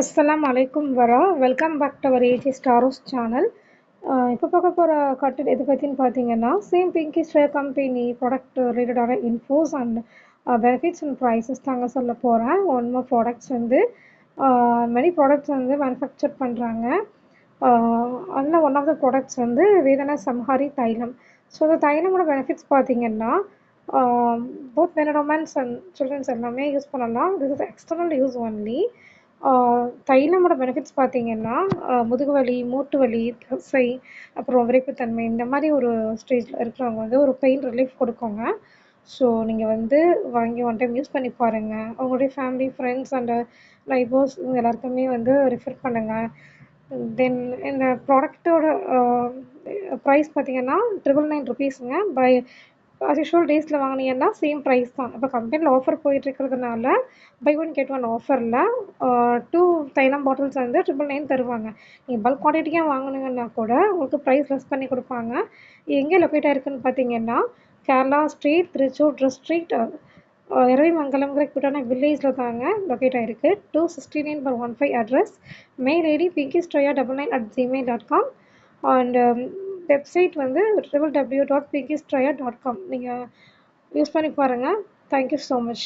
Assalamu alaikum Vara. Welcome back to our AG Staros channel. இப்போ பார்க்க போகிற கட்டட் எது பற்றின்னு பார்த்தீங்கன்னா சேம் பிங்கி ஸ்ட்ரே கம்பெனி ப்ராடக்ட் ரிலேட்டடான infos and benefits and prices தாங்க சொல்ல போகிறேன். ஒன் மோர் ப்ராடக்ட்ஸ் வந்து மெனி ப்ராடக்ட்ஸ் வந்து மேனுஃபேக்சர் பண்ணுறாங்க. அதில் ஒன் ஆஃப் த ப்ராடக்ட்ஸ் வந்து வேதனா சம்ஹாரி தைலம். ஸோ இந்த தைலமோட பெனிஃபிட்ஸ் பார்த்தீங்கன்னா both men and women and childrens எல்லாமே யூஸ் பண்ணலாம். This is external use only. தைலமோட பெனிஃபிட்ஸ் பார்த்தீங்கன்னா முதுகு வலி, மூட்டு வலி, தசை, அப்புறம் விரைப்புத்தன்மை இந்த மாதிரி ஒரு ஸ்டேஜில் இருக்கிறவங்க வந்து ஒரு பெயின் ரிலீஃப் கொடுக்குங்க. ஸோ நீங்கள் வந்து வாங்கி ஒன் டைம் யூஸ் பண்ணி பாருங்கள். உங்களுடைய ஃபேமிலி, ஃப்ரெண்ட்ஸ் அண்டு நைபர்ஸ் இவங்க எல்லாருக்குமே வந்து ரெஃபர் பண்ணுங்கள். தென் இந்த ப்ராடக்டோட ப்ரைஸ் பார்த்தீங்கன்னா ₹999 பை as usual டேஸில் வாங்கினீங்கன்னா சேம் ப்ரைஸ் தான். இப்போ கம்பெனியில் ஆஃபர் போயிட்டுருக்கிறதுனால பை ஒன் கெட் ஒன் ஆஃபரில் 2 தைலம் பாட்டில்ஸ் வந்து $999 தருவாங்க. நீங்கள் பல்க் குவான்டிட்டியாக வாங்கினீங்கன்னா கூட உங்களுக்கு ப்ரைஸ் லெஸ் பண்ணி கொடுப்பாங்க. எங்கே லொக்கேட் ஆகிருக்குன்னு பார்த்தீங்கன்னா கேரளா ஸ்ட்ரீட், திருச்சூர் டிஸ்ட்ரிக்ட், இரவிமங்கலம்ங்கிற கிட்டான வில்லேஜில் தாங்க லொக்கேட் ஆகிருக்கு. 269/15 address. Mail ID pinkystraya99@gmail.com and website வந்து www.pinkystraya.com. நீங்கள் யூஸ் பண்ணி பாருங்கள். Thank you so much.